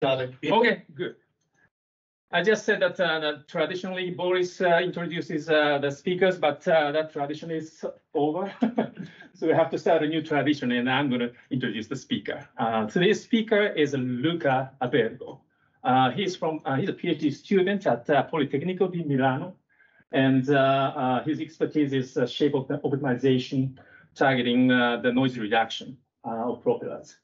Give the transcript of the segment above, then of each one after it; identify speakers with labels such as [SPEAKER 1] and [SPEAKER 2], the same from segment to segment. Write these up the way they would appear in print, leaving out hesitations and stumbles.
[SPEAKER 1] Okay, good. I just said that, traditionally Boris introduces the speakers, but that tradition is over. So we have to start a new tradition, and I'm going to introduce the speaker. Today's speaker is Luca Abergo. He's a PhD student at Politecnico di Milano, and his expertise is shape optimization, targeting the noise reduction of propellers.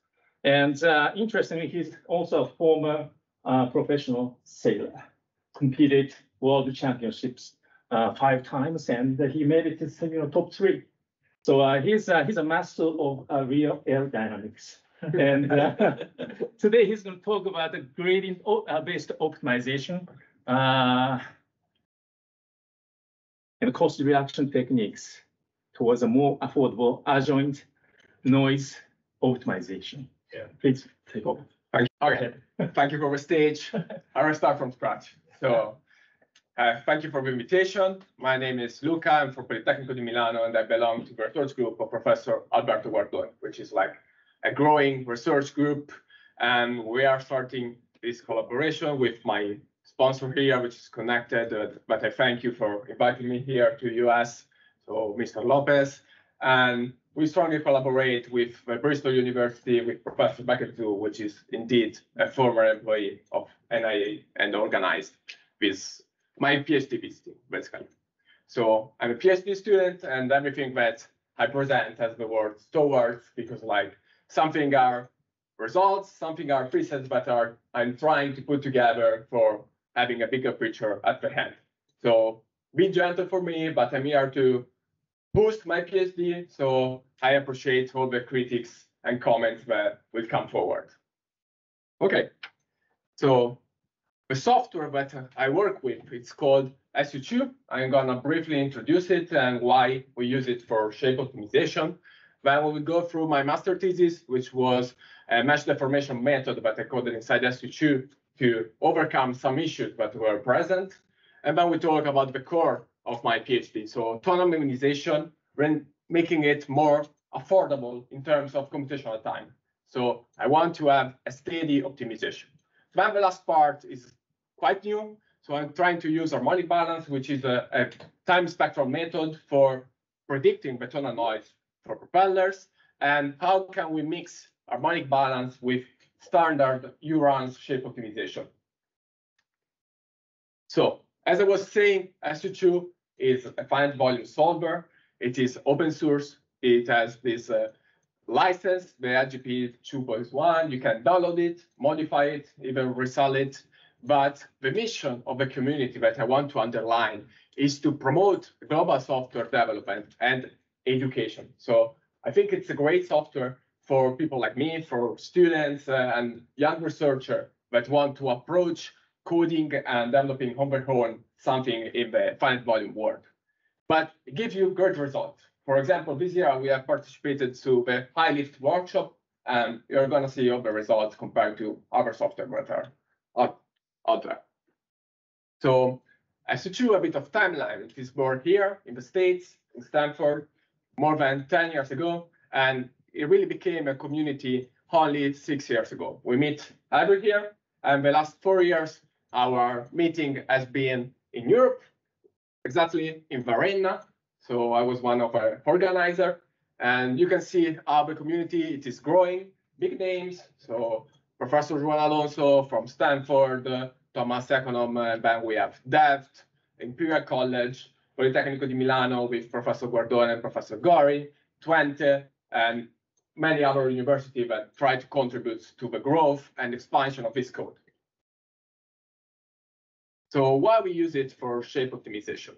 [SPEAKER 1] And interestingly, he's also a former professional sailor, competed world championships 5 times, and he made it to top 3. So he's a master of real aerodynamics. And today he's going to talk about the gradient-based optimization and cost reduction techniques towards a more affordable adjoint-noise optimization. Yeah, please take over.
[SPEAKER 2] Okay, thank you for the stage. I will start from scratch. So thank you for the invitation. My name is Luca. I'm from Politecnico di Milano, and I belong to the research group of Professor Alberto Guardoni, which is like a growing research group. And we are starting this collaboration with my sponsor here, which is connected. But I thank you for inviting me here to US, so Mr. Lopez. And we strongly collaborate with Bristol University, with Professor Zhou, which is indeed a former employee of NIA and organized with my PhD visiting, basically. So I'm a PhD student, and everything that I present has the word towards, because like something are results, something are presets that I'm trying to put together for having a bigger picture at the end. So be gentle for me, but I'm here to boost my PhD, so I appreciate all the critics and comments that will come forward. Okay, so the software that I work with, it's called SU2. I'm gonna briefly introduce it and why we use it for shape optimization. Then we will go through my master thesis, which was a mesh deformation method that I coded inside SU2 to overcome some issues that were present. And then we talk about the core of my PhD, so tonal minimization, making it more affordable in terms of computational time. So I want to have a steady optimization. Then the last part is quite new. So I'm trying to use harmonic balance, which is a time spectral method for predicting the tonal noise for propellers. And how can we mix harmonic balance with standard URANS shape optimization? So as I was saying, SU2 is a finite volume solver. It is open source. It has this license, the IGP 2.1. You can download it, modify it, even resell it. But the mission of the community that I want to underline is to promote global software development and education. So I think it's a great software for people like me, for students and young researchers that want to approach coding and developing on their own something in the finite volume world. But it gives you great results. For example, this year we have participated to the high lift workshop, and you're going to see all the results compared to other software that are out there. So SU2, a bit of timeline. It is born here in the States, in Stanford, more than 10 years ago, and it really became a community only 6 years ago. We meet every year, and the last 4 years, our meeting has been in Europe, exactly in Varenna. So I was one of our organizers, and you can see how the community, it is growing, big names. So Professor Juan Alonso from Stanford, Thomas Econom, and then we have Deft, Imperial College, Politecnico di Milano with Professor Guardoni and Professor Gori, Twente, and many other universities that try to contribute to the growth and expansion of this code. So why we use it for shape optimization?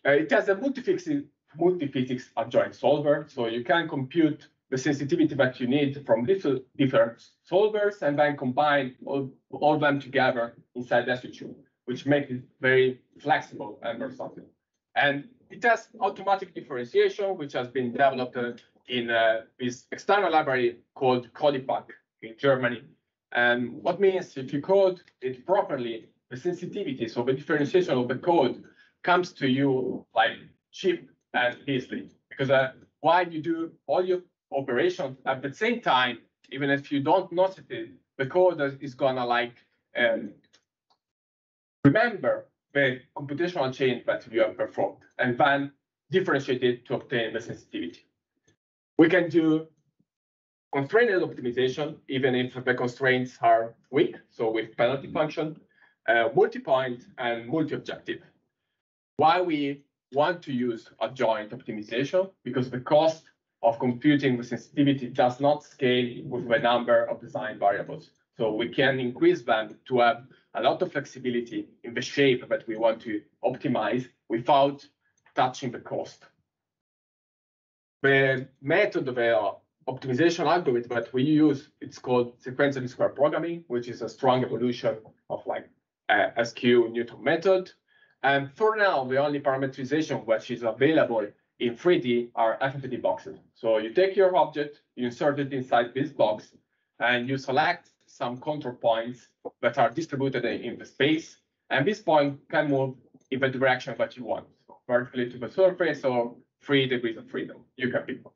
[SPEAKER 2] It has a multi-physics adjoint solver, so you can compute the sensitivity that you need from different solvers and then combine all them together inside SU2, which makes it very flexible and versatile. And it has automatic differentiation, which has been developed in this external library called Codipack in Germany. And what means if you code it properly, the sensitivity, so the differentiation of the code comes to you like cheap and easily. Because while you do all your operations at the same time, even if you don't notice it, the code is gonna like remember the computational chain that you have performed and then differentiate it to obtain the sensitivity. We can do constrained optimization, even if the constraints are weak, so with penalty function, multi-point, and multi-objective. Why we want to use adjoint optimization? Because the cost of computing the sensitivity does not scale with the number of design variables. So we can increase them to have a lot of flexibility in the shape that we want to optimize without touching the cost. The method of the optimization algorithm that we use, it's called sequential square programming, which is a strong evolution of like SQ Newton method. And for now, the only parameterization which is available in 3D are FFD boxes. So you take your object, you insert it inside this box, and you select some control points that are distributed in the space. And this point can move in the direction that you want, so vertically to the surface or 3 degrees of freedom. You can pick one.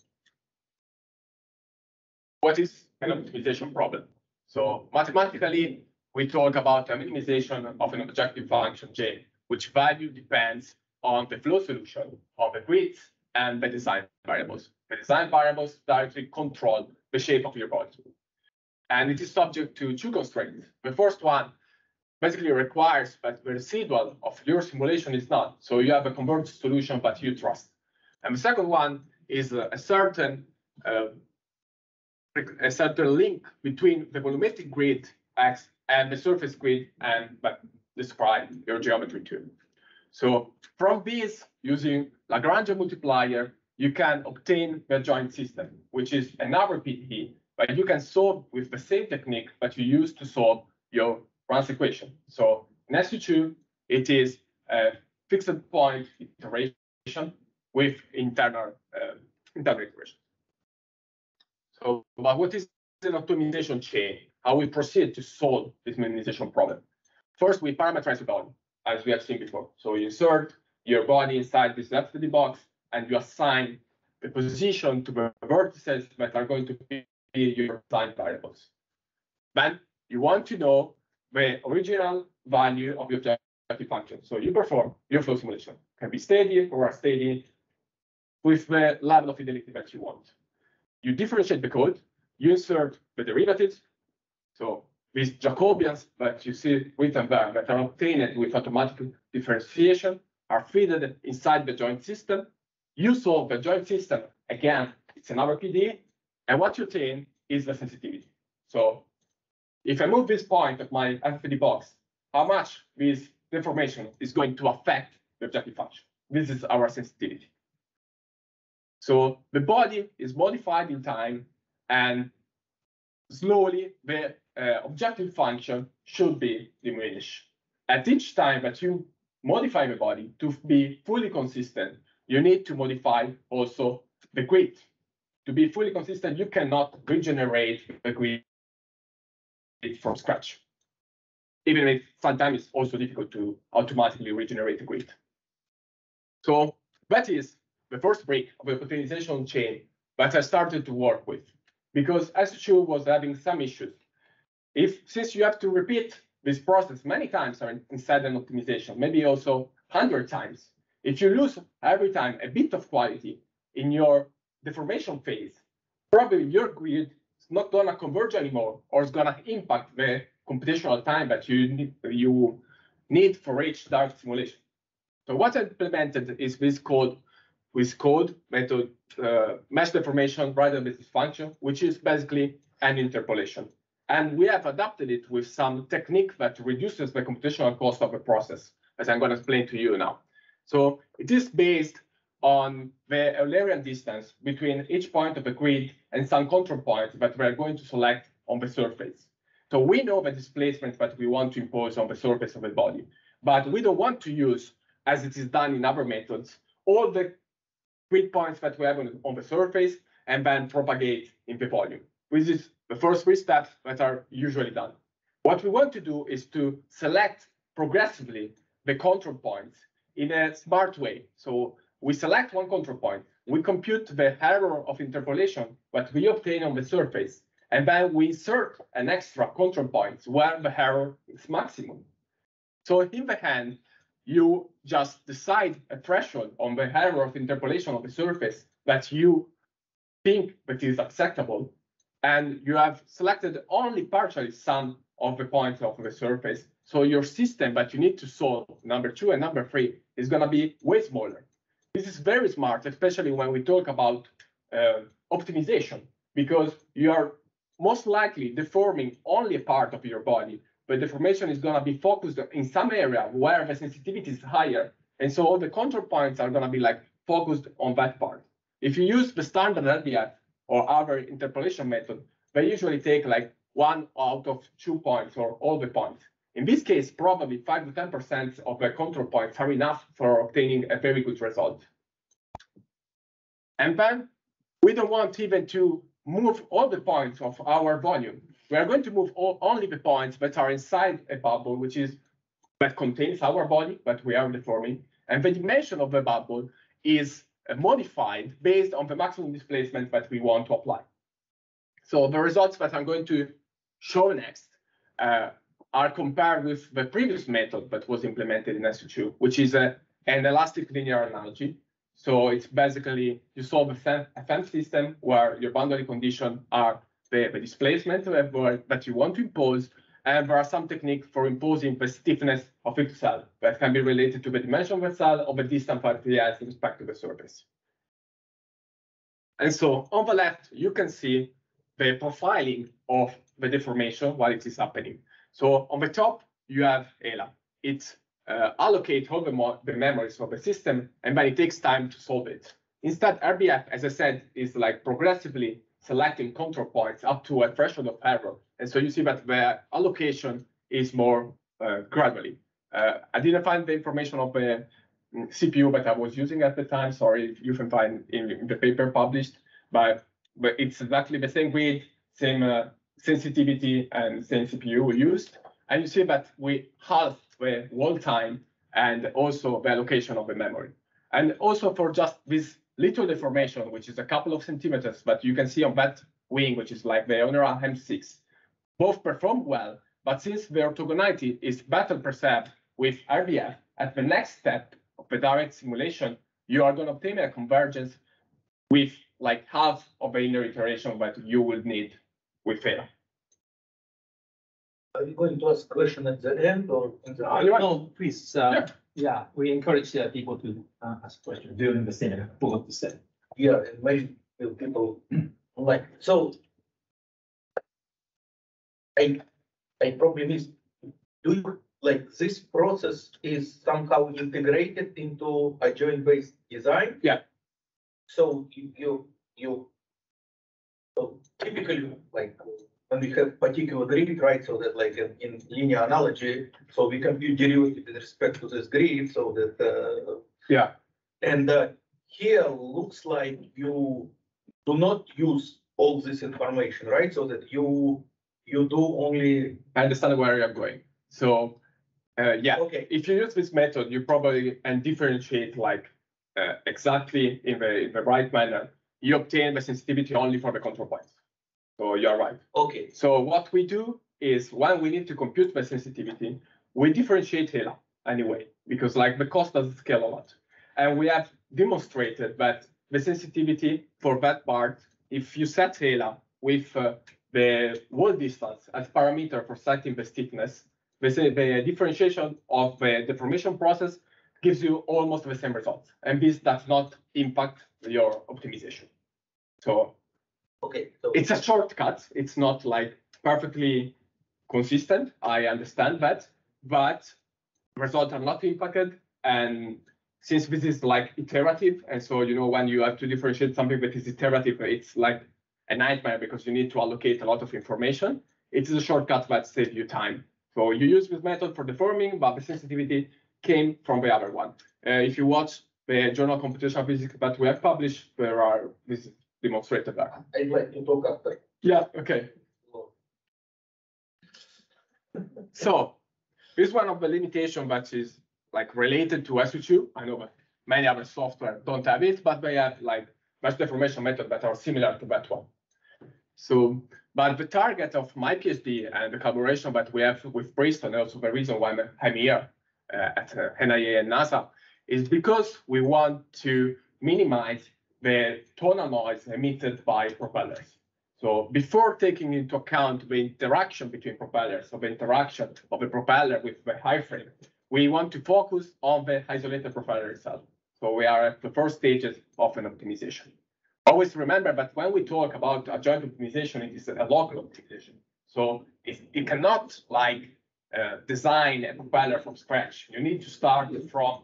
[SPEAKER 2] What is an optimization problem? So mathematically, we talk about a minimization of an objective function J, which value depends on the flow solution of the grids and the design variables. The design variables directly control the shape of your body. And it is subject to two constraints. The first one basically requires that the residual of your simulation is none. So you have a converged solution that you trust. And the second one is a certain link between the volumetric grid X and the surface grid and describe your geometry too. So from this, using Lagrangian multiplier, you can obtain the adjoint system, which is another PDE, but you can solve with the same technique that you use to solve your Ran's equation. So in SU2, it is a fixed point iteration with internal iteration. So, but what is an optimization chain? How we proceed to solve this minimization problem? First, we parameterize the body, as we have seen before. So you insert your body inside this FFD box, and you assign the position to the vertices that are going to be your design variables. Then you want to know the original value of your objective function. So you perform your flow simulation. It can be steady or unsteady with the level of fidelity that you want. You differentiate the code, you insert the derivatives. So these Jacobians that you see written there that are obtained with automatic differentiation are fed inside the joint system. You solve the joint system, again, it's another PDE, and what you obtain is the sensitivity. So if I move this point of my FFD box, how much this deformation is going to affect the objective function? This is our sensitivity. So the body is modified in time, and slowly the objective function should be diminished. At each time that you modify the body to be fully consistent, you need to modify also the grid. To be fully consistent, you cannot regenerate the grid from scratch, even if sometimes it's also difficult to automatically regenerate the grid. So that is the first break of the optimization chain that I started to work with, because SU was having some issues. Since you have to repeat this process many times inside an optimization, maybe also 100 times, if you lose every time a bit of quality in your deformation phase, probably your grid is not going to converge anymore, or it's going to impact the computational time that you need for each direct simulation. So what I implemented is this code method, mesh deformation random basis function, which is basically an interpolation. And we have adapted it with some technique that reduces the computational cost of the process, as I'm going to explain to you now. So it is based on the Eulerian distance between each point of the grid and some control points that we are going to select on the surface. So we know the displacement that we want to impose on the surface of the body, but we don't want to use, as it is done in other methods, all the grid points that we have on the surface and then propagate in the volume. This is the first 3 steps that are usually done. What we want to do is to select progressively the control points in a smart way. So we select one control point, we compute the error of interpolation that we obtain on the surface, And then we insert an extra control point where the error is maximum. So in the end, you just decide a threshold on the error of interpolation of the surface that you think that is acceptable, and you have selected only partially some of the points of the surface. So your system that you need to solve, number 2 and number 3, is going to be way smaller. This is very smart, especially when we talk about optimization, because you are most likely deforming only a part of your body, but deformation is going to be focused in some area where the sensitivity is higher. And so all the control points are going to be like focused on that part. If you use the standard RDF or other interpolation method, they usually take like 1 out of 2 points or all the points. In this case, probably 5 to 10% of the control points are enough for obtaining a very good result. And then we don't want even to move all the points of our volume. We are going to move only the points that are inside a bubble, that contains our body that we are deforming. And the dimension of the bubble is modified based on the maximum displacement that we want to apply. So the results that I'm going to show next are compared with the previous method that was implemented in SU2, which is an elastic linear analogy. So it's basically you solve a FM system where your boundary conditions are the displacement that you want to impose, and there are some techniques for imposing the stiffness of each cell that can be related to the dimension of the cell or the distance that it has in respect to the surface. And so on the left, you can see the profiling of the deformation while it is happening. So on the top, you have ELA. It allocates all the memories of the system, and then it takes time to solve it. Instead, RBF, as I said, is like progressively selecting control points up to a threshold of error. And so you see that the allocation is more gradually. I didn't find the information of the CPU that I was using at the time. Sorry if you can find in the paper published, but it's exactly the same grid, same sensitivity, and same CPU we used. And you see that we halved the wall time and also the allocation of the memory. And also for just this little deformation, which is a couple of centimeters, but you can see on that wing, which is like the Honora M6, both perform well, but since the orthogonality is better perceived with RBF, at the next step of the direct simulation, you are going to obtain a convergence with like half of the inner iteration that you will need with theta.
[SPEAKER 3] Are you going to ask a question at the end or in the
[SPEAKER 1] No, please.
[SPEAKER 4] Yeah, we encourage people to ask questions during the seminar. What to say?
[SPEAKER 3] Yeah, and maybe people like so. I probably missed. Do you like this process is somehow integrated into a joint-based design?
[SPEAKER 2] Yeah.
[SPEAKER 3] So so typically like when we have particular grid, right? So that like in linear analogy, so we compute derivative with respect to this grid, so that
[SPEAKER 2] yeah.
[SPEAKER 3] And here looks like you do not use all this information, right? So that you do only.
[SPEAKER 2] I understand where you're going. So yeah,
[SPEAKER 3] okay.
[SPEAKER 2] If you use this method, you probably and differentiate like exactly in the right manner. You obtain the sensitivity only for the control points. So you're right.
[SPEAKER 3] Okay.
[SPEAKER 2] So what we do is when we need to compute the sensitivity, we differentiate HELA anyway, because like the cost doesn't scale a lot. And we have demonstrated that the sensitivity for that part, if you set HELA with the wall distance as parameter for setting the stiffness, the differentiation of the deformation process gives you almost the same results. And this does not impact your optimization. So
[SPEAKER 3] okay, so
[SPEAKER 2] it's a shortcut. It's not like perfectly consistent. I understand that, but results are not impacted. And since this is like iterative, and so you know when you have to differentiate something that is iterative, it's like a nightmare because you need to allocate a lot of information. It's a shortcut that saves you time. So you use this method for deforming, but the sensitivity came from the other one. If you watch the journal Computational Physics that we have published, there are this demonstrated there.
[SPEAKER 3] I'd like to talk after.
[SPEAKER 2] Yeah, okay. So this is one of the limitations that is like related to SU2. I know that many other software don't have it, but they have like mesh deformation methods that are similar to that one. So, but the target of my PhD and the collaboration that we have with Bristol, and also the reason why I'm here at NIA and NASA, is because we want to minimize the tonal noise emitted by propellers. So before taking into account the interaction between propellers, or the interaction of the propeller with the airframe, we want to focus on the isolated propeller itself. So we are at the first stages of an optimization. Always remember that when we talk about adjoint optimization, it is a local optimization. So it cannot like design a propeller from scratch. You need to start from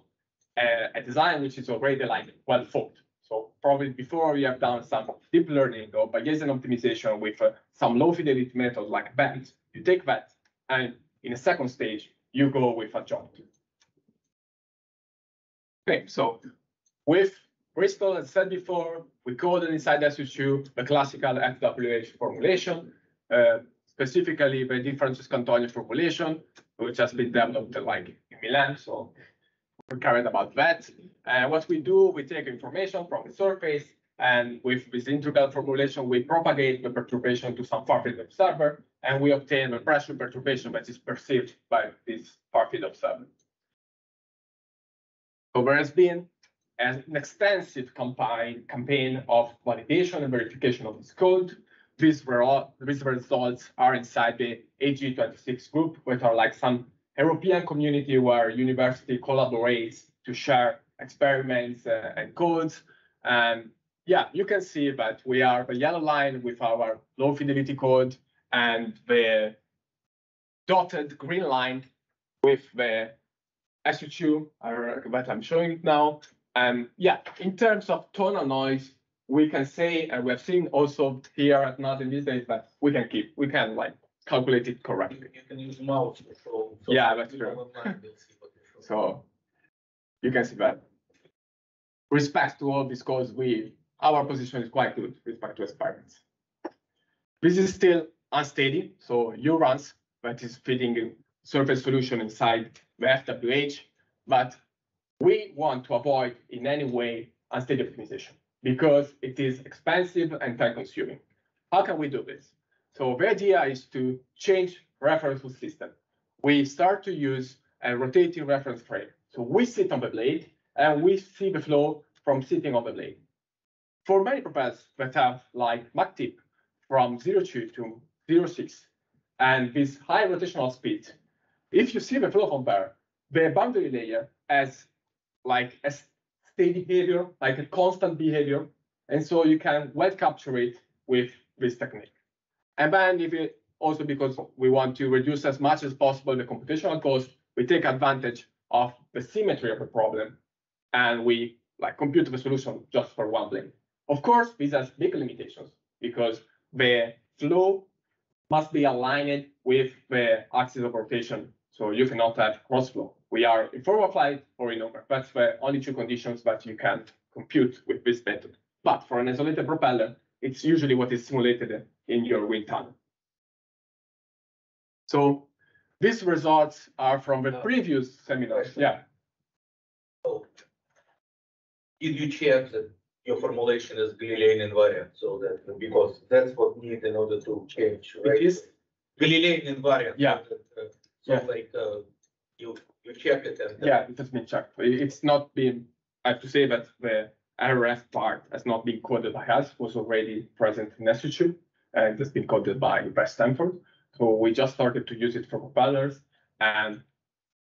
[SPEAKER 2] a design which is already like well thought. So probably before you have done some deep learning or Bayesian optimization with some low fidelity methods like bands, you take that, and in a second stage, you go with adjoint. Okay, so with Bristol, as I said before, we coded inside SU2 the classical FWH formulation, specifically the difference-Cantonio formulation, which has been developed like in Milan. So we're carried about that. What we do, we take information from the surface, and with this integral formulation, we propagate the perturbation to some far-field observer, and we obtain the pressure perturbation that is perceived by this far-field observer. So there has been an extensive campaign of validation and verification of this code. These results are inside the AG26 group, which are like some European community where university collaborates to share experiments and codes. And yeah, you can see that we are the yellow line with our low fidelity code and the dotted green line with the SU2 that I'm showing now. And yeah, in terms of tonal noise, we can say, and we have seen also here at NAS in these days, that we can like calculate it correctly.
[SPEAKER 3] You can use mouse. So
[SPEAKER 2] yeah, that's true. So you can see that. Respect to all this cause, our position is quite good with respect to experiments. This is still unsteady, so URANS that is feeding surface solution inside the FWH, but we want to avoid in any way unsteady optimization because it is expensive and time-consuming. How can we do this? So the idea is to change reference system. We start to use a rotating reference frame. So we sit on the blade and we see the flow from sitting on the blade. For many propellers that have like Mach tip from 0.2 to 0.6 and this high rotational speed, if you see the flow from there, the boundary layer has like a steady behavior, like a constant behavior. And so you can well capture it with this technique. And then if it also because we want to reduce as much as possible the computational cost, we take advantage of the symmetry of the problem and we like compute the solution just for one blade. Of course, this has big limitations because the flow must be aligned with the axis of rotation. So you cannot have cross flow. We are in forward flight or in over. That's the only two conditions that you can compute with this method. But for an isolated propeller, it's usually what is simulated in your wind tunnel. So these results are from the previous seminars. Yeah.
[SPEAKER 3] So did you check that your formulation is Galilean invariant? So that because that's what needed in order to change, right?
[SPEAKER 2] It is
[SPEAKER 3] Galilean invariant.
[SPEAKER 2] Yeah.
[SPEAKER 3] So yeah. Like you check it and
[SPEAKER 2] yeah, it has been checked. It's not been. I have to say that the RF part has not been coded by us. Was already present in SU2 and has been coded by Stanford. So we just started to use it for propellers, and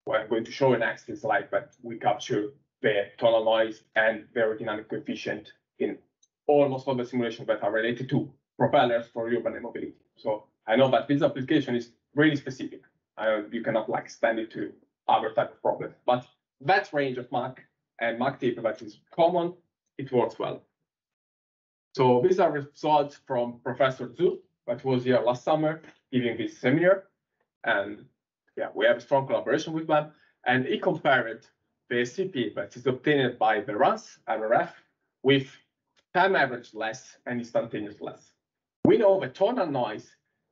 [SPEAKER 2] what I'm going to show next is like that we capture the tonal noise and the aerodynamic coefficient in almost all the simulations that are related to propellers for urban mobility. So I know that this application is really specific. You cannot like extend it to other type of problems, but that range of Mach and Mach tip that is common, it works well. So these are results from Professor Zhou that was here last summer giving this seminar, and yeah, we have a strong collaboration with them, and he compared the CP that is obtained by the RANS RF with time average less and instantaneous less. We know the tonal noise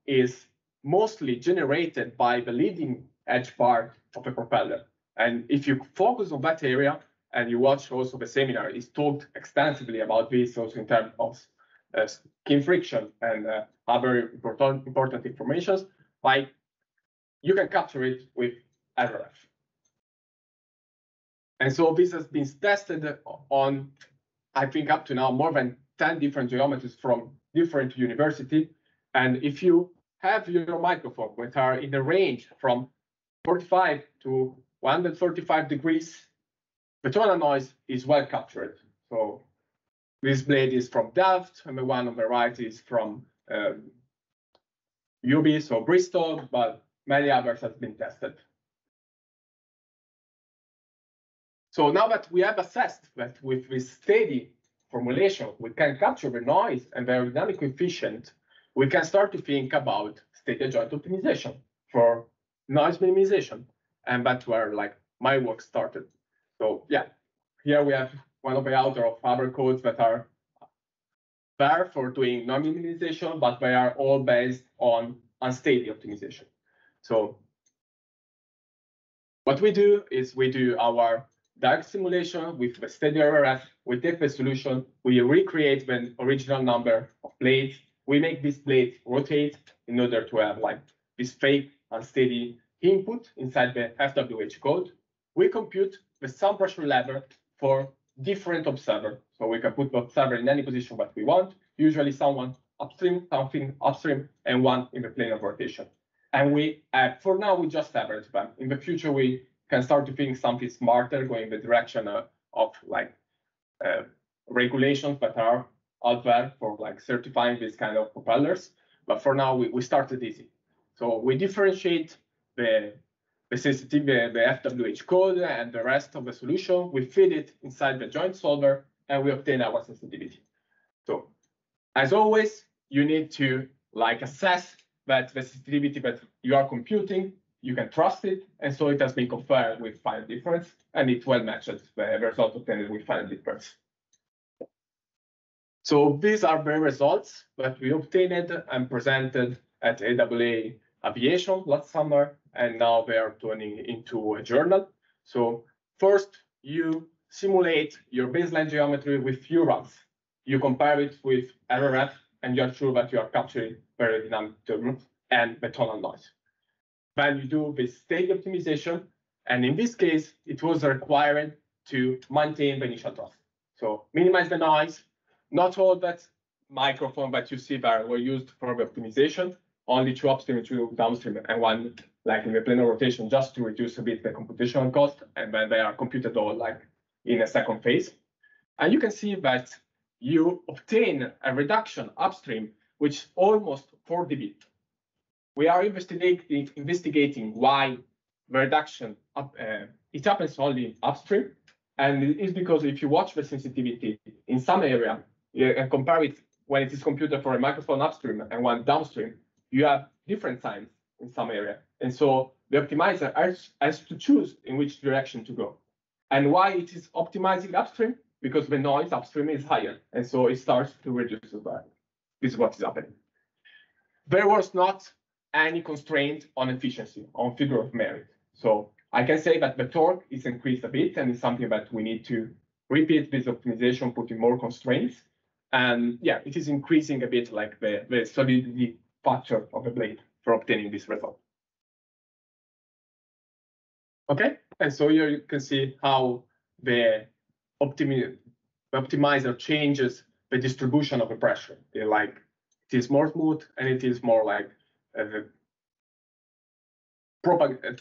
[SPEAKER 2] is mostly generated by the leading edge part of a propeller. And if you focus on that area and you watch also the seminar, it's talked extensively about this also in terms of skin friction and other important information, like you can capture it with RF. And so this has been tested on, I think up to now, more than 10 different geometries from different universities. And if you have your microphone, which are in the range from 45 to 135 degrees, the tonal noise is well captured. So this blade is from Delft, and the one on the right is from UB, so Bristol, but many others have been tested. So now that we have assessed that with this steady formulation, we can capture the noise and the aerodynamic coefficient, we can start to think about steady adjoint optimization for noise minimization. And that's where like my work started. So yeah, here we have one of the authors of other codes that are there for doing noise minimization, but they are all based on unsteady optimization. So what we do is we do our direct simulation with the steady RF. We take the solution, we recreate the original number of blades. We make this blade rotate in order to have like this fake unsteady input inside the FWH code. We compute the sound pressure level for different observers. So we can put the observer in any position that we want, usually someone upstream, something upstream, and one in the plane of rotation. And we, for now, we just average them. In the future, we can start to think something smarter, going in the direction of like regulations that are out there for like certifying this kind of propellers. But for now, we started easy. So we differentiate the sensitivity, the FWH code and the rest of the solution. We feed it inside the Adjoint-solver, and we obtain our sensitivity. So as always, you need to like assess that the sensitivity that you are computing, you can trust it, and so it has been compared with final difference, and it well matches the result obtained with final difference. So these are the results that we obtained and presented at AAA Aviation last summer, and now they are turning into a journal. So first, you simulate your baseline geometry with URANS. You compare it with RF, and you are sure that you are capturing very dynamic turbulence and the tonal noise. Then you do this steady optimization, and in this case, it was required to maintain the initial thrust. So minimize the noise. Not all that microphone that you see there were used for the optimization, only 2 upstream and 2 downstream, and 1 like in the plane of rotation, just to reduce a bit the computational cost, and then they are computed all like in a second phase. And you can see that you obtain a reduction upstream, which is almost 4 dB. We are investigating why the reduction, it happens only upstream. And it is because if you watch the sensitivity in some area and compare it when it is computed for a microphone upstream and one downstream, you have different signs in some area. And so the optimizer has to choose in which direction to go. And why it is optimizing upstream? Because the noise upstream is higher. And so it starts to reduce the value. This is what is happening. There was not any constraint on efficiency, on figure of merit. So I can say that the torque is increased a bit, and it's something that we need to repeat this optimization, putting more constraints. And yeah, it is increasing a bit like the solidity factor of the blade for obtaining this result. Okay, and so here you can see how the optimizer changes the distribution of the pressure. Like it is more smooth, and it is more like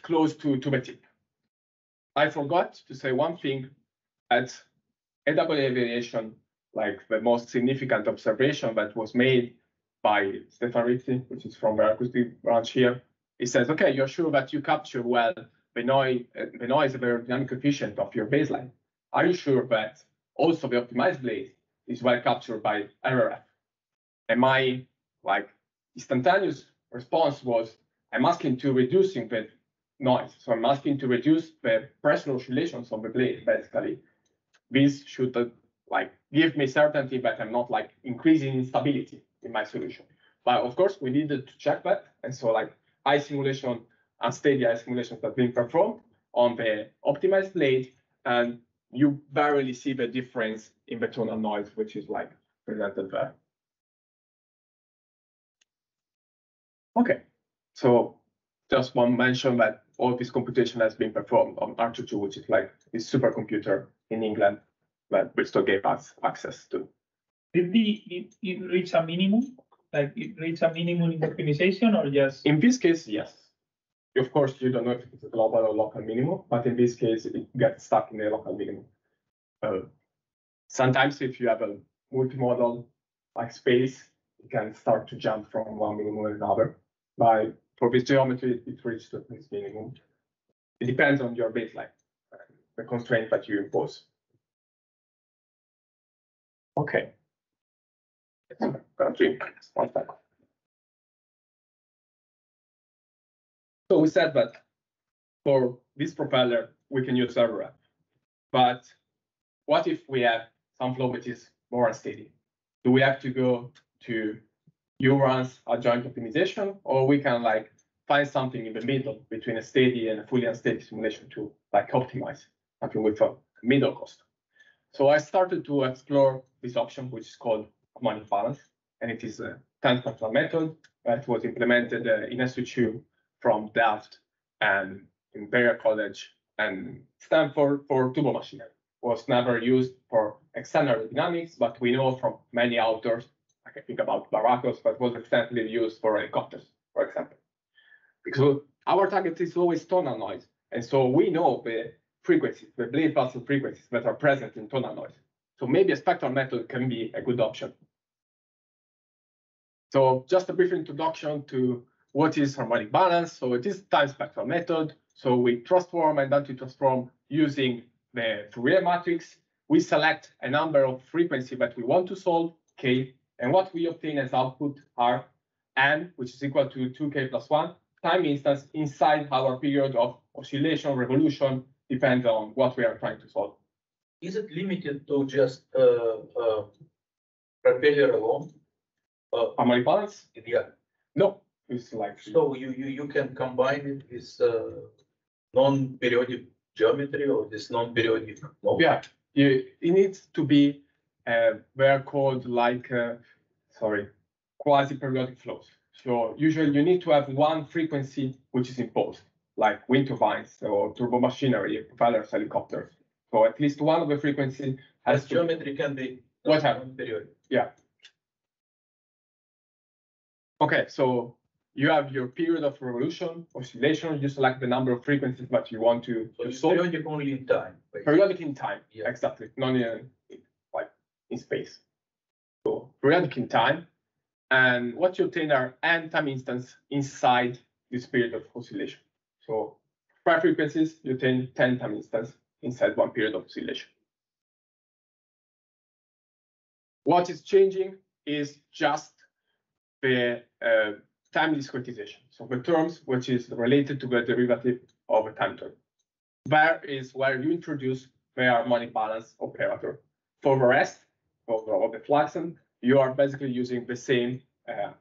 [SPEAKER 2] close to the tip. I forgot to say one thing at AAA Aviation, like the most significant observation that was made by Stefan Rizzi, which is from the acoustic branch here. He says, okay, you're sure that you capture well the noise aerodynamic coefficient of your baseline. Are you sure that also the optimized blade is well captured by RF? And my like instantaneous response was, I'm asking to reducing the noise. So I'm asking to reduce the pressure oscillations of the blade, basically. This should like give me certainty that I'm not like increasing instability in my solution. But of course, we needed to check that. And so like eye simulation and steady eye simulations have been performed on the optimized blade, and you barely see the difference in the tonal noise, which is like presented there. Okay, so just one mention that all this computation has been performed on R22, which is like this supercomputer in England that Bristol gave us access to.
[SPEAKER 5] Did it reach a minimum? Like it reach a minimum in the optimization, or just?
[SPEAKER 2] In this case, yes. Of course, you don't know if it's a global or local minimum, but in this case, it gets stuck in a local minimum. Sometimes if you have a multimodal like space, you can start to jump from one minimum to another. But for this geometry, it reached this minimum. It depends on your baseline, the constraint that you impose. Okay. I'm gonna drink 1 second. So we said that for this propeller, we can use server. But what if we have some flow which is more unsteady? Do we have to go to URANS adjoint optimization, or we can like find something in the middle between a steady and a fully unsteady simulation to like optimize something with a middle cost? So I started to explore this option, which is called harmonic balance, and it is a time-spectral method that was implemented in SU2 from Delft and Imperial College and Stanford for turbo machinery. Was never used for external aerodynamics, but we know from many authors, I can think about Baracos, but was extensively used for helicopters, for example. Because our target is always tonal noise, and so we know the frequencies, the blade pulsing frequencies that are present in tonal noise. So maybe a spectral method can be a good option. So just a brief introduction to what is harmonic balance. So it is time spectral method. So we transform and anti-transform using the Fourier matrix. We select a number of frequency that we want to solve, k, and what we obtain as output are n, which is equal to 2k plus 1, time instance inside our period of oscillation, revolution, depends on what we are trying to solve.
[SPEAKER 3] Is it limited to just propeller alone?
[SPEAKER 2] Harmonic balance?
[SPEAKER 3] Yeah.
[SPEAKER 2] No, it's like.
[SPEAKER 3] So you can combine it with non-periodic geometry or this non-periodic mode?
[SPEAKER 2] Yeah, it needs to be they're called like quasi-periodic flows. So usually you need to have one frequency which is imposed, like wind turbines or turbo machinery, propellers, helicopters. So at least one of the frequency has
[SPEAKER 3] geometry can be
[SPEAKER 2] non-periodic. Yeah. Okay, so you have your period of revolution, oscillation, you select the number of frequencies that you want to solve.
[SPEAKER 3] Periodic only in time. Basically.
[SPEAKER 2] Periodic in time,
[SPEAKER 3] yeah.
[SPEAKER 2] Exactly, not in space. So periodic in time, and what you obtain are n time instance inside this period of oscillation. So 5 frequencies, you obtain 10 time instance inside one period of oscillation. What is changing is just the time discretization. So the terms which is related to the derivative of a time term. There is where you introduce the harmonic balance operator. For the rest of the fluxen, you are basically using the same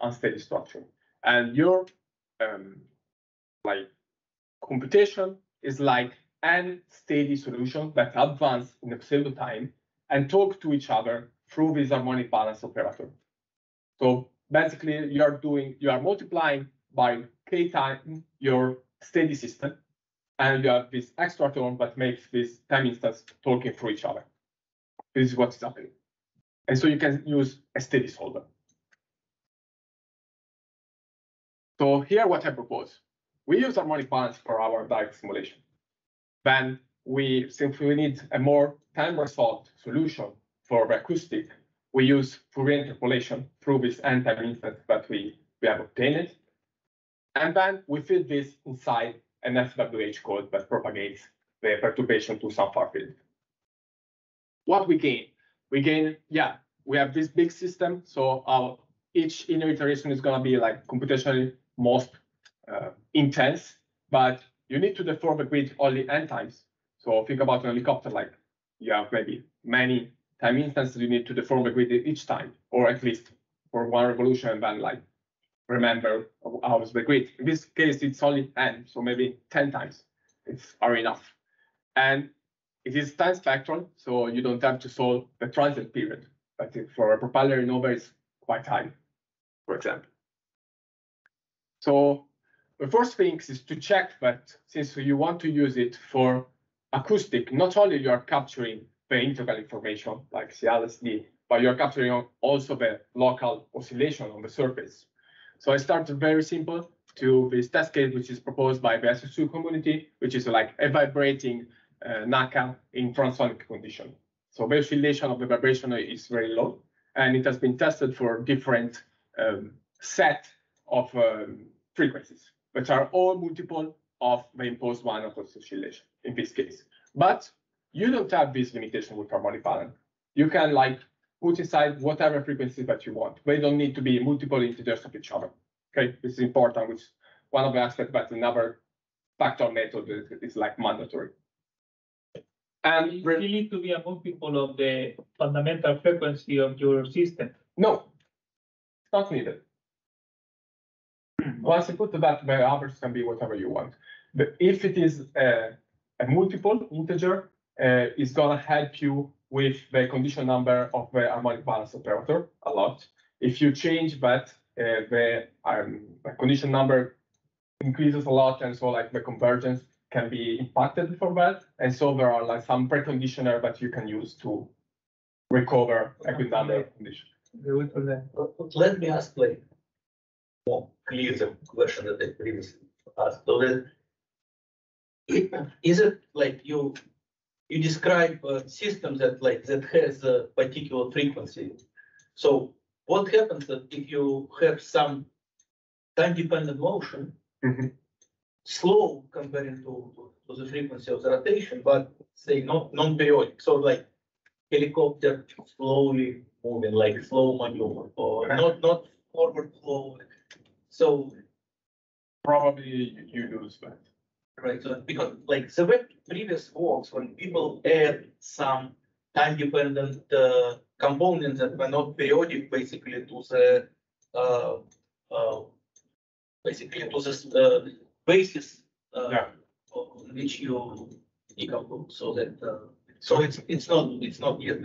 [SPEAKER 2] unsteady structure. And your computation is like n steady solution that advance in a pseudo time and talk to each other through this harmonic balance operator. So basically, you are multiplying by k time your steady system, and you have this extra term that makes this time instance talking through each other. This is what's happening. And so you can use a steady solver. So here what I propose. We use harmonic balance for our direct simulation. Then since we need a more time-resolved solution for the acoustic, we use Fourier interpolation through this n-time instance that we have obtained. And then we fit this inside an FWH code that propagates the perturbation to some far field. What we gain? We have this big system. So each inner iteration is going to be like computationally most intense, but you need to deform the grid only n times. So think about an helicopter, like you have maybe many time instances you need to deform the grid each time, or at least for one revolution, and then like remember how is the grid. In this case, it's only n, so maybe 10 times are enough. And it is time spectral, so you don't have to solve the transit period. But for a propeller, it's quite high, for example. So the first thing is to check that since you want to use it for acoustic, not only you are capturing the integral information like CLSD, but you're capturing also the local oscillation on the surface. So I started very simple to this test case, which is proposed by the SSU community, which is like a vibrating NACA in transonic condition. So the oscillation of the vibration is very low, and it has been tested for different set of frequencies, which are all multiple of the imposed one of those oscillation in this case. But you don't have this limitation with harmonic balance. You can like put inside whatever frequency that you want. They don't need to be multiple integers of each other. Okay, this is important, which is one of the aspects that another factor method is like mandatory. And
[SPEAKER 5] you need to be a multiple of the fundamental frequency of your system.
[SPEAKER 2] No, it's not needed. Once you put that, the others can be whatever you want. But if it is a multiple integer, it's going to help you with the condition number of the harmonic balance operator a lot. If you change that, the condition number increases a lot, and so like the convergence can be impacted for that. And so there are like some preconditioner that you can use to recover a good number of conditions.
[SPEAKER 3] Let me ask like more clear the question that I previously asked. So that is it like you describe a system that like that has a particular frequency. So what happens that if you have some time-dependent motion, slow comparing to the frequency of the rotation, but say not non-periodic. So like helicopter slowly moving, like slow maneuver, or not forward flow. So
[SPEAKER 2] probably you lose that.
[SPEAKER 3] Right. So because like the way previous works, when people add some time-dependent components that were not periodic, basically to the basis on which you decouple, so that so it's not yet.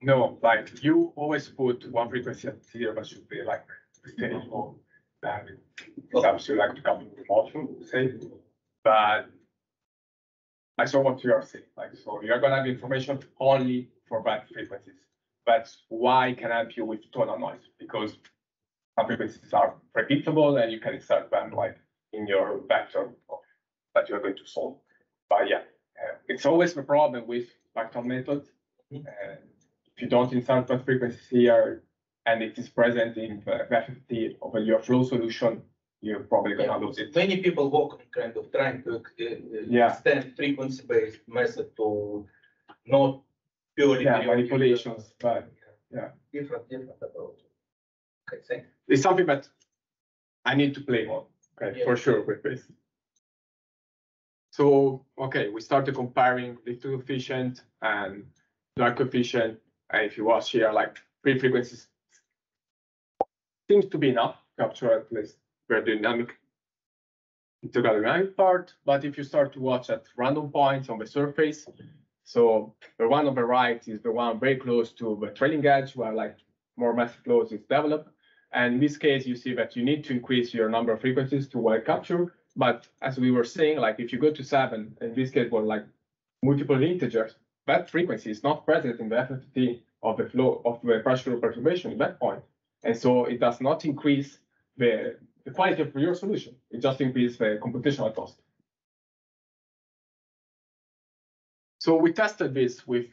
[SPEAKER 2] No, like you always put one frequency at zero that should be like stable. It's actually like to come with motion, say. But I saw what you are saying. Like, so you're gonna have information only for that frequencies. That's why I can help you with tonal noise, because some frequencies are predictable and you can insert them like in your vector that you're going to solve. But yeah, it's always the problem with vector methods. If you don't insert that frequency here and it is present in the FFT of your flow solution, you're probably gonna lose it.
[SPEAKER 3] Many people work on kind of trying to extend frequency-based method to not purely
[SPEAKER 2] manipulations, but
[SPEAKER 3] different approach. Okay, thanks.
[SPEAKER 2] It's something that I need to play on, for sure with this. So, okay, we started comparing lift coefficient and drag coefficient. And if you watch here, like 3 frequencies seems to be enough to capture at least very dynamic integral dynamic part. But if you start to watch at random points on the surface, so the one on the right is the one very close to the trailing edge where like more massive flows is developed. And in this case, you see that you need to increase your number of frequencies to wide capture. But as we were saying, like if you go to 7, in this case, were like multiple integers, that frequency is not present in the FFT of the flow of the pressure perturbation at that point. And so it does not increase the quality of your solution. It just increases the computational cost. So we tested this with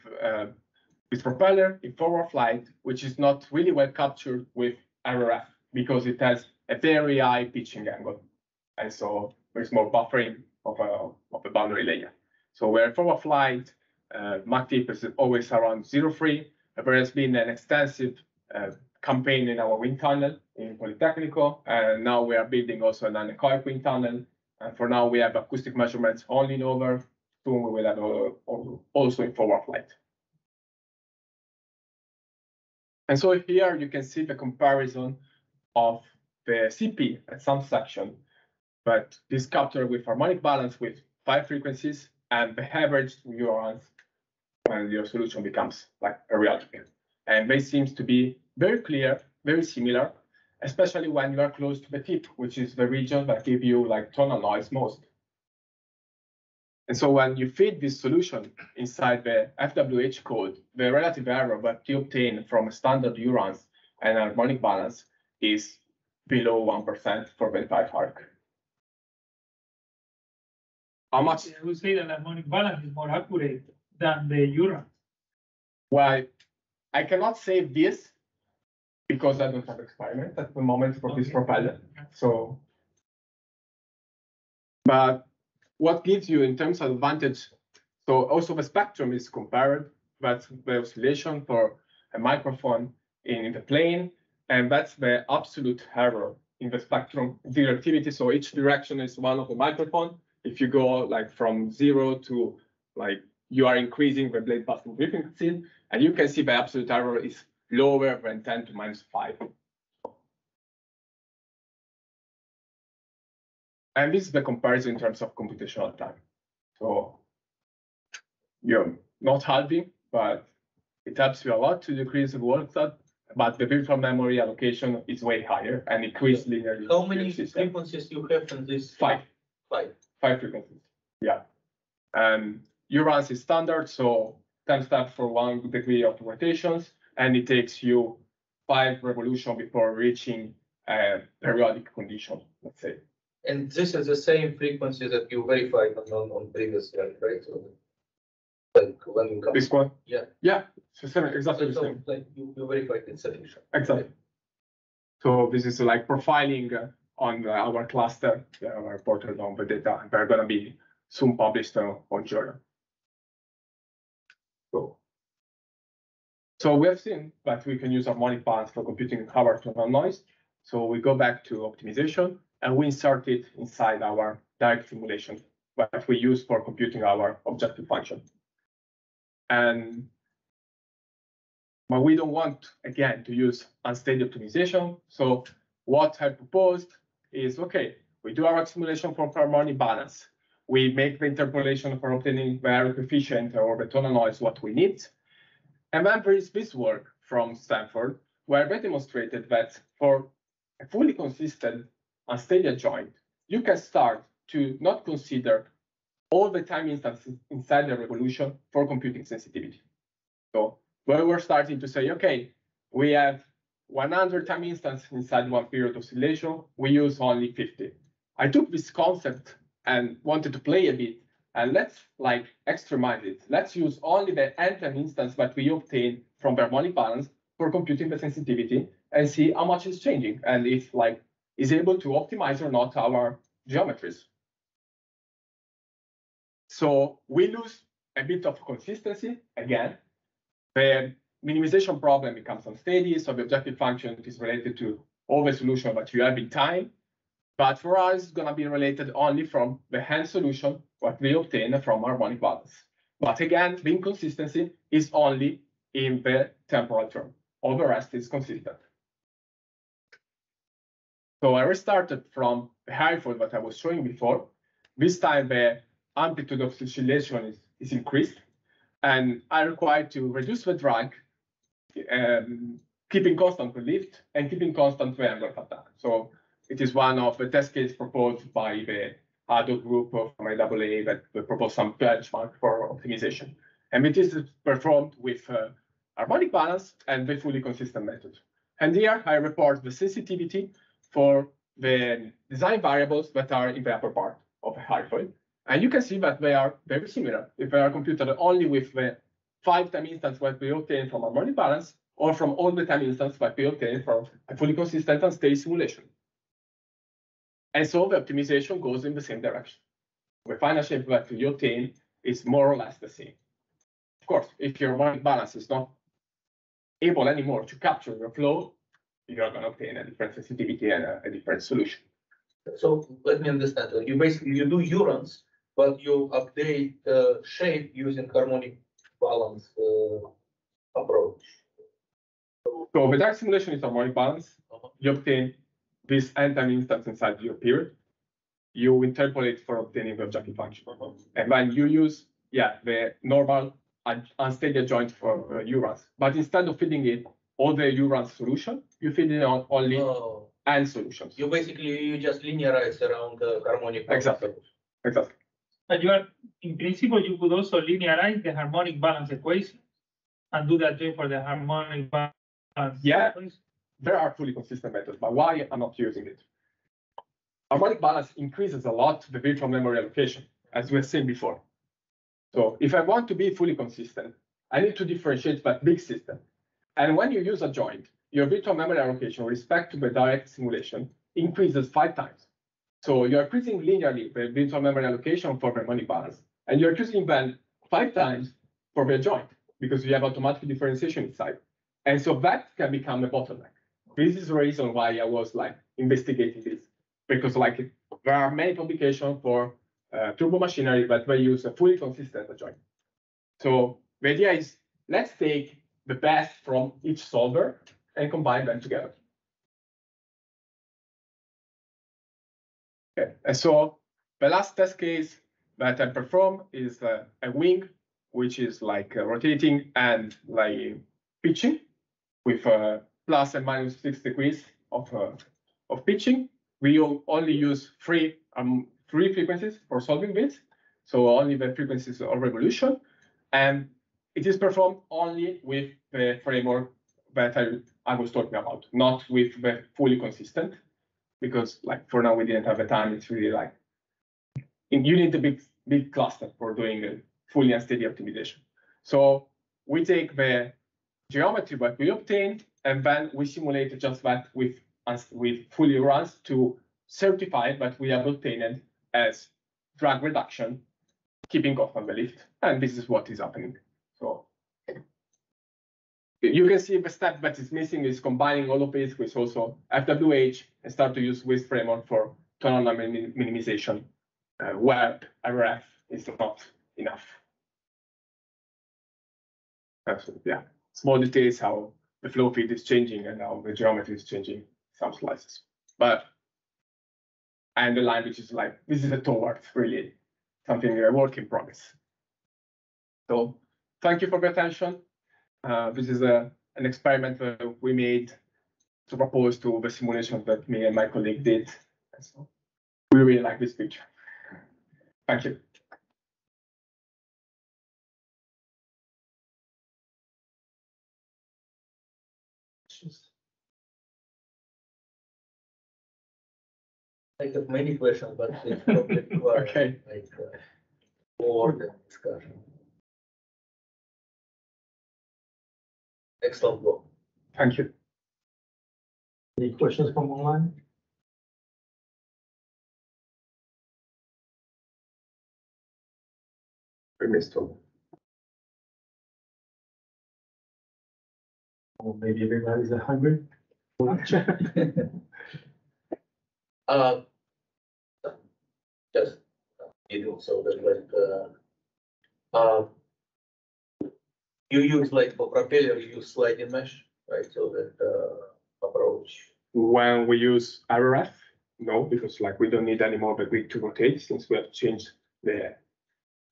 [SPEAKER 2] propeller in forward flight, which is not really well captured with RRF because it has a very high pitching angle. And so there's more buffering of a boundary layer. So where forward flight, Mach tip is always around 0.3. There has been an extensive campaign in our wind tunnel in Politecnico, and now we are building also an anechoic wind tunnel. And for now, we have acoustic measurements only in over. Soon we will have also in forward flight. And so here you can see the comparison of the CP at some section, but this captured with harmonic balance with 5 frequencies and the average URANS when your solution becomes like periodic. And they seems to be very clear, very similar. especially when you are close to the tip, which is the region that give you like tonal noise most. And so when you feed this solution inside the FWH code, the relative error that you obtain from a standard URANS and harmonic balance is below 1% for the entire arc. How much?
[SPEAKER 5] I would say that harmonic balance is more accurate than the URANS.
[SPEAKER 2] Well, I cannot say this because I don't have experiment at the moment for this propeller. So, but what gives you in terms of advantage? So also the spectrum is compared. That's the oscillation for a microphone in the plane, and that's the absolute error in the spectrum directivity. So each direction is one of the microphone. If you go like from 0 to like you are increasing the blade passing frequency, and you can see the absolute error is lower than 10 to minus 5. And this is the comparison in terms of computational time. So you're not halving, but it helps you a lot to decrease the workload, but the virtual memory allocation is way higher and increase linearly.
[SPEAKER 3] How many frequencies you have in this?
[SPEAKER 2] 5.
[SPEAKER 3] 5.
[SPEAKER 2] 5 frequencies, yeah. URANS is standard, so 10 steps for 1 degree of rotations, and it takes you 5 revolutions before reaching a periodic condition, let's say.
[SPEAKER 3] And this is the same frequency that you verified on previous slide, right? So, like when you come.
[SPEAKER 2] This one?
[SPEAKER 3] Yeah.
[SPEAKER 2] Yeah, so exactly the
[SPEAKER 3] So
[SPEAKER 2] same.
[SPEAKER 3] like you verified it's sufficient.
[SPEAKER 2] Exactly. So this is like profiling on our cluster, our reported on the data, and they're going to be soon published on journal. So we have seen that we can use harmonic balance for computing our tonal noise. So we go back to optimization and we insert it inside our direct simulation that we use for computing our objective function. And but we don't want, again, to use unsteady optimization. So what I proposed is, okay, we do our simulation for harmonic balance. We make the interpolation for obtaining the error coefficient or the tonal noise, what we need. And then there is this work from Stanford, where they demonstrated that for a fully consistent unsteady adjoint, you can start to not consider all the time instances inside the revolution for computing sensitivity. So where we're starting to say, okay, we have 100 time instances inside one period of oscillation, we use only 50. I took this concept and wanted to play a bit, and let's like extremize it. Let's use only the n-time instance that we obtain from the harmonic balance for computing the sensitivity and see how much is changing and if like is able to optimize or not our geometries. So we lose a bit of consistency again. The minimization problem becomes unsteady, so the objective function is related to all the solution that you have in time. But for us, it's going to be related only from the hand solution, what we obtain from harmonic balance. But again, the inconsistency is only in the temporal term. All the rest is consistent. So I restarted from the high fault that I was showing before. This time, the amplitude of oscillation is increased. And I require to reduce the drag, keeping constant the lift and keeping constant the angle of attack. So it is one of the test cases proposed by the ADO group of IAA that proposed some benchmark for optimization. And it is performed with harmonic balance and the fully consistent method. And here I report the sensitivity for the design variables that are in the upper part of a hyphoid. And you can see that they are very similar if they are computed only with the 5 time instance that we obtain from harmonic balance or from all the time instance that we obtain from a fully consistent and steady simulation. And so the optimization goes in the same direction. The final shape that you obtain is more or less the same. Of course, if your harmonic balance is not able anymore to capture your flow, you're going to obtain a different sensitivity and a different solution.
[SPEAKER 3] So let me understand. You basically do URANS, but you update shape using harmonic balance approach.
[SPEAKER 2] So the direct simulation is harmonic balance. You obtain this n-time instance inside your period. You interpolate for obtaining the objective function. And then you use, the normal unsteady adjoint for URANS. But instead of feeding it all the URANS solution, you feed it on only and solutions.
[SPEAKER 3] You basically you just linearize around the harmonic.
[SPEAKER 2] Exactly. Exactly.
[SPEAKER 5] But you are, in principle, you could also linearize the harmonic balance equation and do that join for the harmonic balance.
[SPEAKER 2] Yeah.
[SPEAKER 5] Equation.
[SPEAKER 2] There are fully consistent methods, but why I'm not using it? Harmonic balance increases a lot the virtual memory allocation, as we have seen before. So if I want to be fully consistent, I need to differentiate that big system. And when you use a joint, your virtual memory allocation with respect to the direct simulation increases 5 times. So you're increasing linearly the virtual memory allocation for the harmonic balance, and you're increasing then 5 times for the joint because you have automatic differentiation inside. And so that can become a bottleneck. This is the reason why I was like investigating this, because like there are many publications for turbo machinery that they use a fully consistent joint. So the idea is let's take the best from each solver and combine them together. Okay, and so the last test case that I perform is a wing, which is like rotating and like pitching with plus and minus 6 degrees of pitching. We only use three frequencies for solving this, so only the frequencies of revolution, and it is performed only with the framework that I was talking about, not with the fully consistent, because like for now we didn't have the time. It's really like you need a big cluster for doing a fully unsteady optimization. So we take the geometry that we obtained, and then we simulate just that with fully runs to certify that we have obtained as drag reduction, keeping off on the lift. And this is what is happening. So you can see the step that is missing is combining all of this with also FWH and start to use WISP framework for tonal number minimization, where RF is not enough. So, yeah, small details how the flow field is changing and how the geometry is changing some slices. But and the line which is like this is a towards really something a work in progress. So thank you for the attention. This is an experiment that we made to propose to the simulation that me and my colleague did. So we really like this picture. Thank you.
[SPEAKER 3] I have many questions, but it's probably require
[SPEAKER 2] Okay.
[SPEAKER 3] like more than discussion. Excellent work.
[SPEAKER 2] Thank you.
[SPEAKER 4] Any questions from online?
[SPEAKER 2] We missed one.
[SPEAKER 4] Or maybe everybody's hungry.
[SPEAKER 3] Just so that you use like for propeller, you use sliding mesh, right? So that approach.
[SPEAKER 2] When we use RF, no, because like we don't need any more the grid to rotate since we have changed the.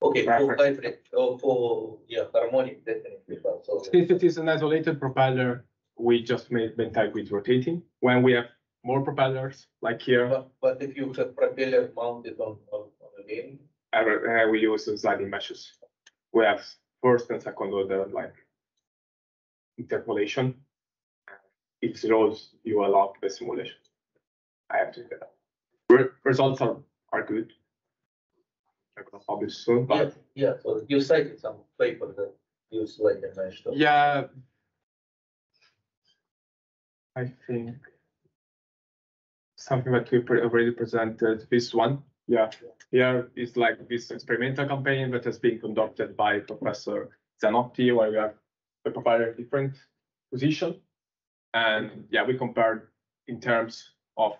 [SPEAKER 3] Okay, for
[SPEAKER 2] reference.
[SPEAKER 3] hybrid, for harmonic definitely. But so
[SPEAKER 2] Since it is an isolated propeller, we just made the entire grid rotating. When we have more propellers, like here,
[SPEAKER 3] but if you have propeller mounted on the wing,
[SPEAKER 2] we use sliding meshes. We have first and second order like interpolation. If zeros, you allow the simulation. I have to get that. Results are good. I'm gonna publish soon, but
[SPEAKER 3] yeah. So you cited some paper that use sliding mesh.
[SPEAKER 2] yeah, I think something that we already presented. This one, yeah, here is like this experimental campaign that has been conducted by Professor Zanotti, where we have the provider different position, and yeah, we compared in terms of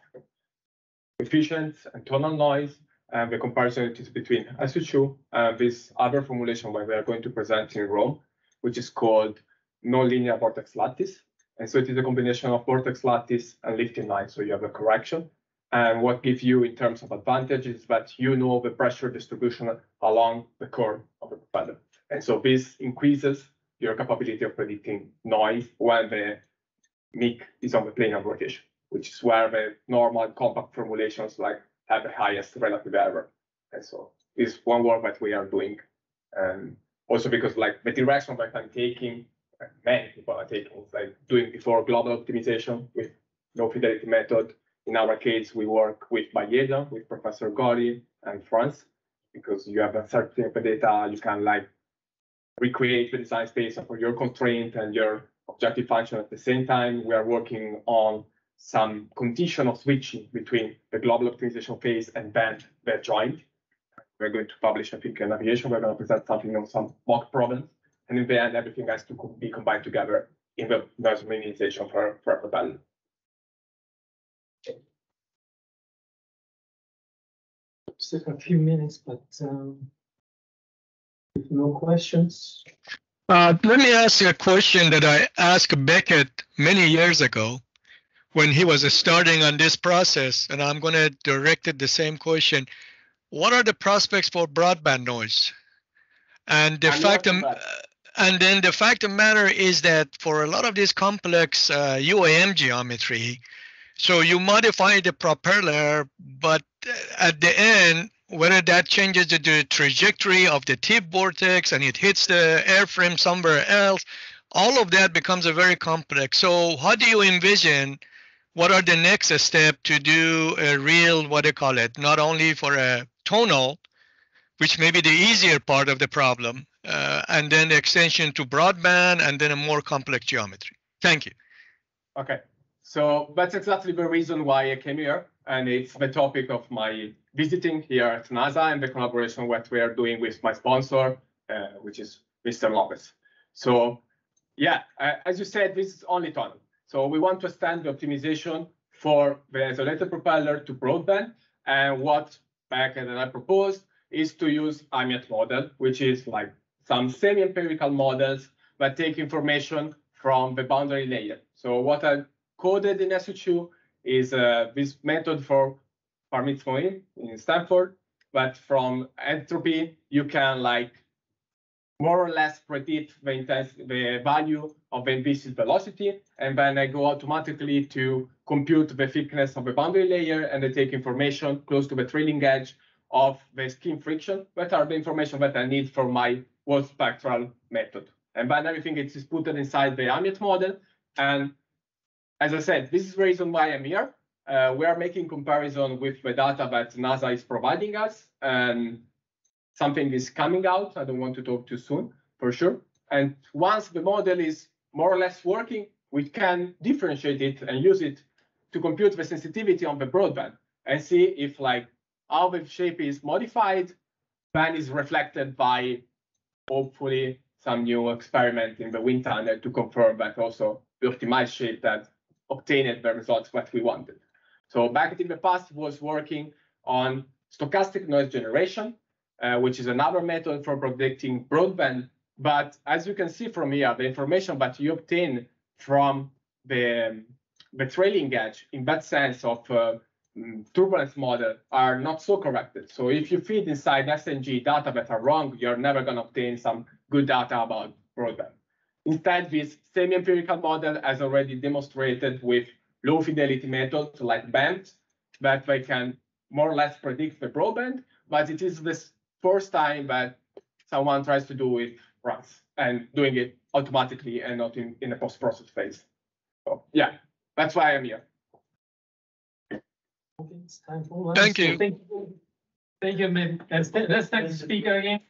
[SPEAKER 2] efficiency and tonal noise, and the comparison is between SU2 and this other formulation where we are going to present in Rome, which is called nonlinear vortex lattice. And so it is a combination of vortex lattice and lifting line. So you have a correction. And what gives you in terms of advantage is that you know the pressure distribution along the curve of the propeller. And so this increases your capability of predicting noise when the MIC is on the plane of rotation. which is where the normal compact formulations like have the highest relative error. And so it's one work that we are doing. And also because like the direction that I'm taking, many people are taking, like doing before global optimization with low fidelity method. In our case, we work with Bayeda, with Professor Gori and France, because you have uncertainty of the data, you can like recreate the design space for your constraint and your objective function at the same time. We are working on some conditional switching between the global optimization phase and then the joint. We're going to publish, I think, an aviation. We're going to present something on some mock problems. And in the end, everything has to be combined together in the noise minimization for a propeller.
[SPEAKER 4] Still a few minutes, but no questions.
[SPEAKER 6] Let me ask you a question that I asked Beckett many years ago when he was starting on this process, and I'm going to direct it the same question. What are the prospects for broadband noise? And the fact of, and then the fact of the matter is that for a lot of this complex UAM geometry, so you modify the propeller, but at the end, whether that changes the trajectory of the tip vortex and it hits the airframe somewhere else, all of that becomes a very complex. So how do you envision, what are the next step to do a real, what do you call it, not only for a tonal, which may be the easier part of the problem, and then the extension to broadband and then a more complex geometry? Thank you.
[SPEAKER 2] Okay. So that's exactly the reason why I came here, and it's the topic of my visiting here at NASA and the collaboration what we are doing with my sponsor, which is Mr. Lopez. So yeah, as you said, this is only tunnel. So we want to extend the optimization for the isolated propeller to broadband, and what Beckett and I proposed is to use IMET model, which is like some semi-empirical models that take information from the boundary layer. So what I coded in SU2 is this method for Parmitzmoin in Stanford, but from entropy, you can like more or less predict the value of the implicit velocity, and then I go automatically to compute the thickness of the boundary layer, and I take information close to the trailing edge of the skin friction, that are the information that I need for my whole spectral method. And then everything is put inside the IMET model, and as I said, this is the reason why I'm here. We are making comparison with the data that NASA is providing us, and something is coming out. I don't want to talk too soon, for sure. And once the model is more or less working, we can differentiate it and use it to compute the sensitivity on the broadband and see if like how the shape is modified, then is reflected by hopefully some new experiment in the wind tunnel to confirm that also the optimized shape that obtained the results that we wanted. So back in the past was working on stochastic noise generation, which is another method for predicting broadband. But as you can see from here, the information that you obtain from the trailing edge in that sense of turbulence model are not so corrected. So if you feed inside SNG data that are wrong, you're never going to obtain some good data about broadband. Instead, this semi-empirical model has already demonstrated with low fidelity methods like BAMT that they can more or less predict the broadband, but it is this first time that someone tries to do it runs and doing it automatically and not in a post-process phase. So yeah, that's why I'm here.
[SPEAKER 4] Okay, it's time for lunch.
[SPEAKER 6] Thank you.
[SPEAKER 1] Thank you, man. Let's thank the speaker again.